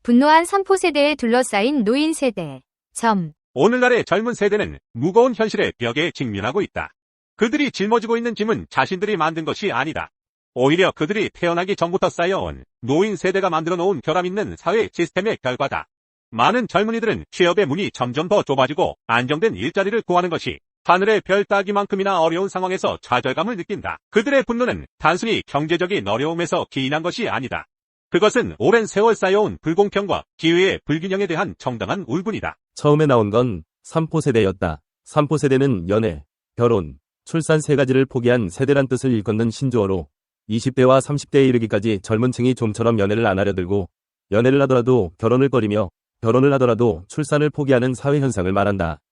분노한 삼포 세대에 둘러싸인 노인 세대. 오늘날의 젊은 세대는 무거운 현실의 벽에 직면하고 있다. 그들이 짊어지고 있는 짐은 자신들이 만든 것이 아니다. 오히려 그들이 태어나기 전부터 쌓여온 노인 세대가 만들어 놓은 결함 있는 사회 시스템의 결과다. 많은 젊은이들은 취업의 문이 점점 더 좁아지고 안정된 일자리를 구하는 것이 하늘의 별 따기만큼이나 어려운 상황에서 좌절감을 느낀다. 그들의 분노는 단순히 경제적인 어려움에서 기인한 것이 아니다. 그것은 오랜 세월 쌓여온 불공평과 기회의 불균형에 대한 정당한 울분이다. 처음에 나온 건 3포 세대였다. 3포 세대는 연애, 결혼, 출산 세 가지를 포기한 세대란 뜻을 일컫는 신조어로 20대와 30대에 이르기까지 젊은 층이 좀처럼 연애를 안 하려 들고 연애를 하더라도 결혼을 꺼리며 결혼을 하더라도 출산을 포기하는 사회 현상을 말한다.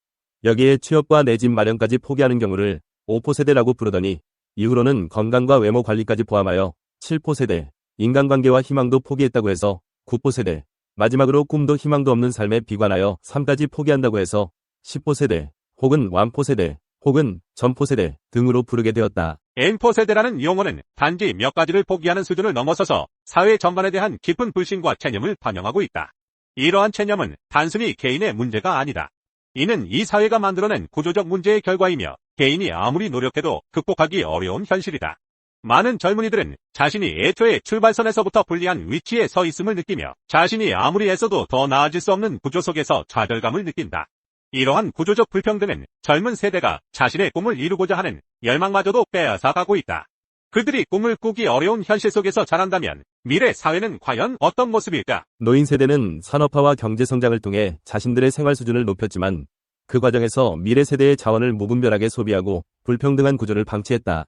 여기에 취업과 내 집 마련까지 포기하는 경우를 5포 세대라고 부르더니 이후로는 건강과 외모 관리까지 포함하여 7포 세대, 인간관계와 희망도 포기했다고 해서 9포 세대, 마지막으로 꿈도 희망도 없는 삶에 비관하여 삶까지 포기한다고 해서 10포 세대, 혹은 완포 세대, 혹은 전포 세대 등으로 부르게 되었다. N포 세대라는 용어는 단지 몇 가지를 포기하는 수준을 넘어서서 사회 전반에 대한 깊은 불신과 체념을 반영하고 있다. 이러한 체념은 단순히 개인의 문제가 아니다. 이는 이 사회가 만들어낸 구조적 문제의 결과이며 개인이 아무리 노력해도 극복하기 어려운 현실이다. 많은 젊은이들은 자신이 애초에 출발선에서부터 불리한 위치에 서 있음을 느끼며 자신이 아무리 애써도 더 나아질 수 없는 구조 속에서 좌절감을 느낀다. 이러한 구조적 불평등은 젊은 세대가 자신의 꿈을 이루고자 하는 열망마저도 빼앗아가고 있다. 그들이 꿈을 꾸기 어려운 현실 속에서 자란다면 미래 사회는 과연 어떤 모습일까? 노인 세대는 산업화와 경제성장을 통해 자신들의 생활 수준을 높였지만 그 과정에서 미래 세대의 자원을 무분별하게 소비하고 불평등한 구조를 방치했다.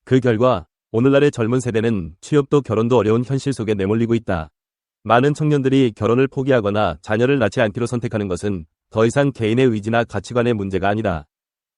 그 결과 오늘날의 젊은 세대는 취업도 결혼도 어려운 현실 속에 내몰리고 있다. 많은 청년들이 결혼을 포기하거나 자녀를 낳지 않기로 선택하는 것은 더 이상 개인의 의지나 가치관의 문제가 아니다.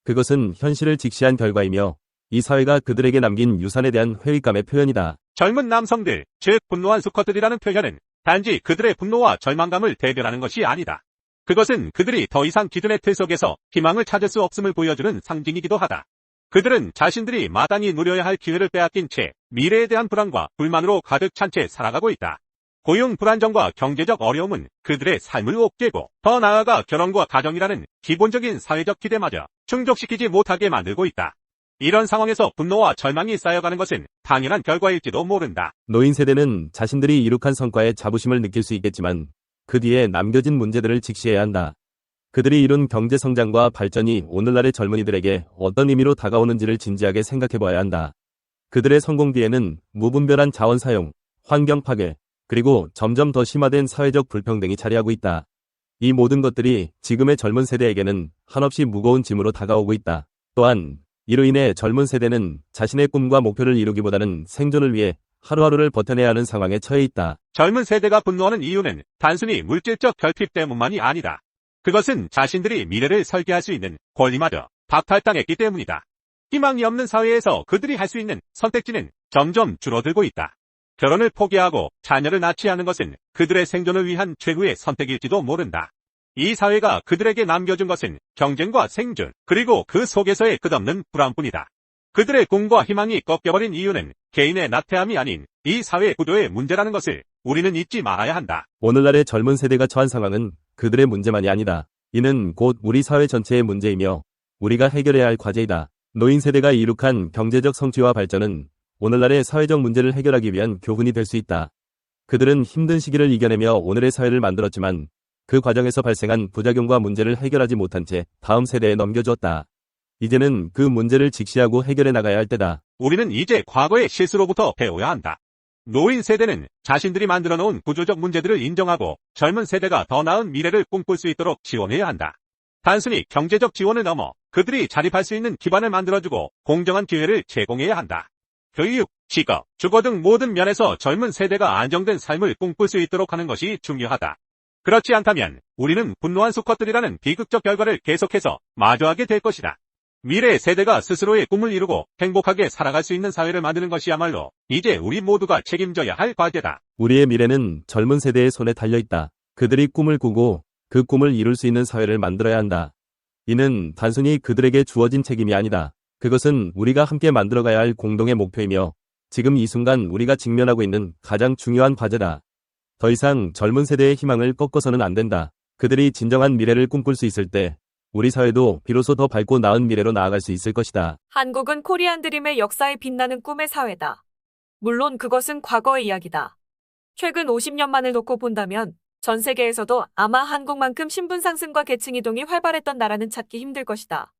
그것은 현실을 직시한 결과이며 이 사회가 그들에게 남긴 유산에 대한 회의감의 표현이다. 젊은 남성들, 즉 분노한 수컷들이라는 표현은 단지 그들의 분노와 절망감을 대변하는 것이 아니다. 그것은 그들이 더 이상 기존의 틀 속에서 희망을 찾을 수 없음을 보여주는 상징이기도 하다. 그들은 자신들이 마땅히 누려야 할 기회를 빼앗긴 채 미래에 대한 불안과 불만으로 가득 찬 채 살아가고 있다. 고용 불안정과 경제적 어려움은 그들의 삶을 옥죄고 더 나아가 결혼과 가정이라는 기본적인 사회적 기대마저 충족시키지 못하게 만들고 있다. 이런 상황에서 분노와 절망이 쌓여가는 것은 당연한 결과일지도 모른다. 노인 세대는 자신들이 이룩한 성과에 자부심을 느낄 수 있겠지만 그 뒤에 남겨진 문제들을 직시해야 한다. 그들이 이룬 경제성장과 발전이 오늘날의 젊은이들에게 어떤 의미로 다가오는지를 진지하게 생각해봐야 한다. 그들의 성공 뒤에는 무분별한 자원 사용, 환경 파괴, 그리고 점점 더 심화된 사회적 불평등이 자리하고 있다. 이 모든 것들이 지금의 젊은 세대에게는 한없이 무거운 짐으로 다가오고 있다. 또한 이로 인해 젊은 세대는 자신의 꿈과 목표를 이루기보다는 생존을 위해 하루하루를 버텨내야 하는 상황에 처해 있다. 젊은 세대가 분노하는 이유는 단순히 물질적 결핍 때문만이 아니다. 그것은 자신들이 미래를 설계할 수 있는 권리마저 박탈당했기 때문이다. 희망이 없는 사회에서 그들이 할 수 있는 선택지는 점점 줄어들고 있다. 결혼을 포기하고 자녀를 낳지 않은 것은 그들의 생존을 위한 최후의 선택일지도 모른다. 이 사회가 그들에게 남겨준 것은 경쟁과 생존, 그리고 그 속에서의 끝없는 불안뿐이다. 그들의 꿈과 희망이 꺾여버린 이유는 개인의 나태함이 아닌 이 사회 구조의 문제라는 것을 우리는 잊지 말아야 한다. 오늘날의 젊은 세대가 처한 상황은 그들의 문제만이 아니다. 이는 곧 우리 사회 전체의 문제이며 우리가 해결해야 할 과제이다. 노인 세대가 이룩한 경제적 성취와 발전은 오늘날의 사회적 문제를 해결하기 위한 교훈이 될 수 있다. 그들은 힘든 시기를 이겨내며 오늘의 사회를 만들었지만 그 과정에서 발생한 부작용과 문제를 해결하지 못한 채 다음 세대에 넘겨주었다. 이제는 그 문제를 직시하고 해결해 나가야 할 때다. 우리는 이제 과거의 실수로부터 배워야 한다. 노인 세대는 자신들이 만들어 놓은 구조적 문제들을 인정하고 젊은 세대가 더 나은 미래를 꿈꿀 수 있도록 지원해야 한다. 단순히 경제적 지원을 넘어 그들이 자립할 수 있는 기반을 만들어주고 공정한 기회를 제공해야 한다. 교육, 직업, 주거 등 모든 면에서 젊은 세대가 안정된 삶을 꿈꿀 수 있도록 하는 것이 중요하다. 그렇지 않다면 우리는 분노한 수컷들이라는 비극적 결과를 계속해서 마주하게 될 것이다. 미래 세대가 스스로의 꿈을 이루고 행복하게 살아갈 수 있는 사회를 만드는 것이야말로 이제 우리 모두가 책임져야 할 과제다. 우리의 미래는 젊은 세대의 손에 달려있다. 그들이 꿈을 꾸고 그 꿈을 이룰 수 있는 사회를 만들어야 한다. 이는 단순히 그들에게 주어진 책임이 아니다. 그것은 우리가 함께 만들어가야 할 공동의 목표이며 지금 이 순간 우리가 직면하고 있는 가장 중요한 과제다. 더 이상 젊은 세대의 희망을 꺾어서는 안 된다. 그들이 진정한 미래를 꿈꿀 수 있을 때 우리 사회도 비로소 더 밝고 나은 미래로 나아갈 수 있을 것이다. 한국은 코리안 드림의 역사에 빛나는 꿈의 사회다. 물론 그것은 과거의 이야기다. 최근 50년만을 놓고 본다면 전 세계에서도 아마 한국만큼 신분 상승과 계층 이동이 활발했던 나라는 찾기 힘들 것이다.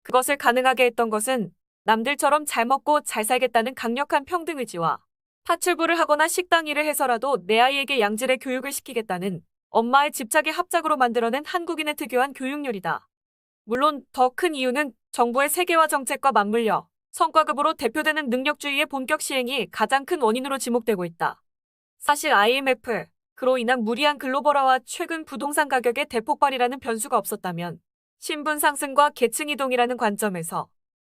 그것을 가능하게 했던 것은 남들처럼 잘 먹고 잘 살겠다는 강력한 평등 의지와 파출부를 하거나 식당 일을 해서라도 내 아이에게 양질의 교육을 시키겠다는 엄마의 집착의 합작으로 만들어낸 한국인의 특유한 교육열이다. 물론 더 큰 이유는 정부의 세계화 정책과 맞물려 성과급으로 대표되는 능력주의의 본격 시행이 가장 큰 원인으로 지목되고 있다. 사실 IMF, 그로 인한 무리한 글로벌화와 최근 부동산 가격의 대폭발이라는 변수가 없었다면 신분 상승과 계층 이동이라는 관점에서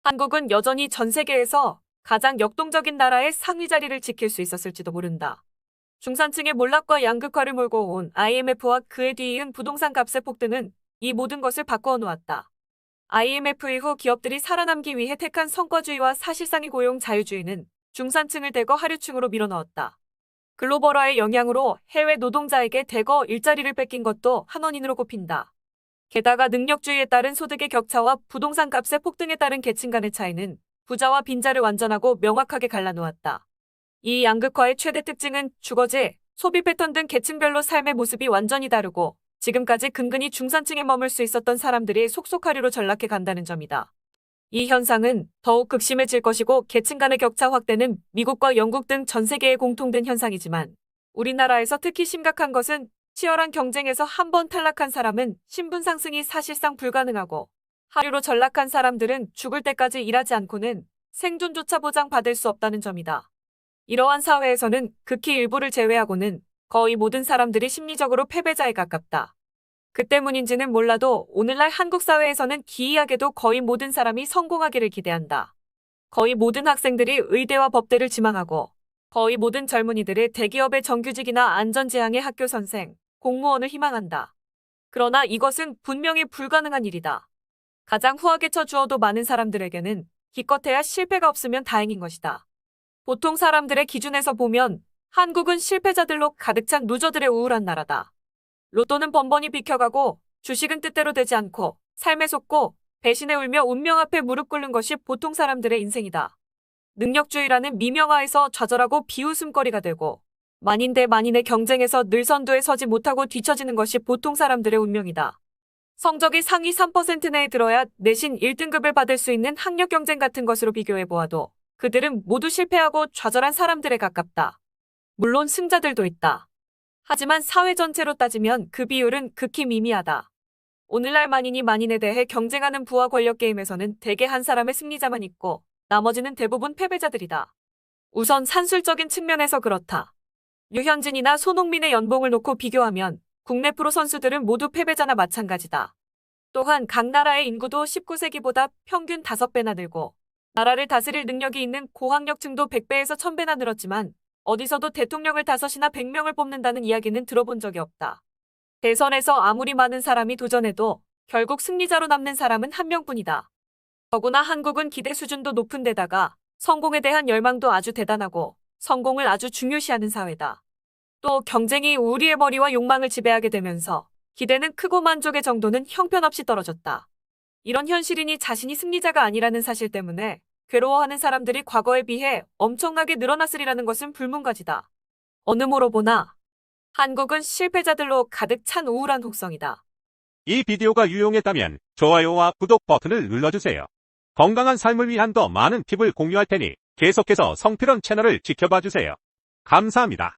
한국은 여전히 전 세계에서 가장 역동적인 나라의 상위 자리를 지킬 수 있었을지도 모른다. 중산층의 몰락과 양극화를 몰고 온 IMF와 그에 뒤이은 부동산 값의 폭등은 이 모든 것을 바꾸어 놓았다. IMF 이후 기업들이 살아남기 위해 택한 성과주의와 사실상의 고용 자유주의는 중산층을 대거 하류층으로 밀어넣었다. 글로벌화의 영향으로 해외 노동자에게 대거 일자리를 뺏긴 것도 한 원인으로 꼽힌다. 게다가 능력주의에 따른 소득의 격차와 부동산 값의 폭등에 따른 계층 간의 차이는 부자와 빈자를 완전하고 명확하게 갈라놓았다. 이 양극화의 최대 특징은 주거지, 소비 패턴 등 계층별로 삶의 모습이 완전히 다르고 지금까지 근근히 중산층에 머물 수 있었던 사람들이 속속 하류로 전락해 간다는 점이다. 이 현상은 더욱 극심해질 것이고 계층 간의 격차 확대는 미국과 영국 등 전 세계에 공통된 현상이지만 우리나라에서 특히 심각한 것은 치열한 경쟁에서 한 번 탈락한 사람은 신분 상승이 사실상 불가능하고 하류로 전락한 사람들은 죽을 때까지 일하지 않고는 생존조차 보장받을 수 없다는 점이다. 이러한 사회에서는 극히 일부를 제외하고는 거의 모든 사람들이 심리적으로 패배자에 가깝다. 그 때문인지는 몰라도 오늘날 한국 사회에서는 기이하게도 거의 모든 사람이 성공하기를 기대한다. 거의 모든 학생들이 의대와 법대를 지망하고 거의 모든 젊은이들이 대기업의 정규직이나 안전지향의 학교 선생, 공무원을 희망한다. 그러나 이것은 분명히 불가능한 일이다. 가장 후하게 쳐주어도 많은 사람들에게는 기껏해야 실패가 없으면 다행인 것이다. 보통 사람들의 기준에서 보면 한국은 실패자들로 가득 찬 루저들의 우울한 나라다. 로또는 번번이 비켜가고 주식은 뜻대로 되지 않고 삶에 속고 배신에 울며 운명 앞에 무릎 꿇는 것이 보통 사람들의 인생이다. 능력주의라는 미명하에서 좌절하고 비웃음거리가 되고 만인 대 만인의 경쟁에서 늘 선두에 서지 못하고 뒤처지는 것이 보통 사람들의 운명이다. 성적이 상위 3% 내에 들어야 내신 1등급을 받을 수 있는 학력 경쟁 같은 것으로 비교해보아도 그들은 모두 실패하고 좌절한 사람들에 가깝다. 물론 승자들도 있다. 하지만 사회 전체로 따지면 그 비율은 극히 미미하다. 오늘날 만인이 만인에 대해 경쟁하는 부와 권력 게임에서는 대개 한 사람의 승리자만 있고 나머지는 대부분 패배자들이다. 우선 산술적인 측면에서 그렇다. 류현진이나 손흥민의 연봉을 놓고 비교하면 국내 프로 선수들은 모두 패배자나 마찬가지다. 또한 각 나라의 인구도 19세기보다 평균 5배나 늘고 나라를 다스릴 능력이 있는 고학력층도 100배에서 1000배나 늘었지만 어디서도 대통령을 5이나 100명을 뽑는다는 이야기는 들어본 적이 없다. 대선에서 아무리 많은 사람이 도전해도 결국 승리자로 남는 사람은 한 명뿐이다. 더구나 한국은 기대 수준도 높은 데다가 성공에 대한 열망도 아주 대단하고 성공을 아주 중요시하는 사회다. 또 경쟁이 우리의 머리와 욕망을 지배하게 되면서 기대는 크고 만족의 정도는 형편없이 떨어졌다. 이런 현실이니 자신이 승리자가 아니라는 사실 때문에 괴로워하는 사람들이 과거에 비해 엄청나게 늘어났으리라는 것은 불문가지다. 어느 모로 보나 한국은 실패자들로 가득 찬 우울한 혹성이다. 이 비디오가 유용했다면 좋아요와 구독 버튼을 눌러주세요. 건강한 삶을 위한 더 많은 팁을 공유할 테니 계속해서 성필원 채널을 지켜봐 주세요. 감사합니다.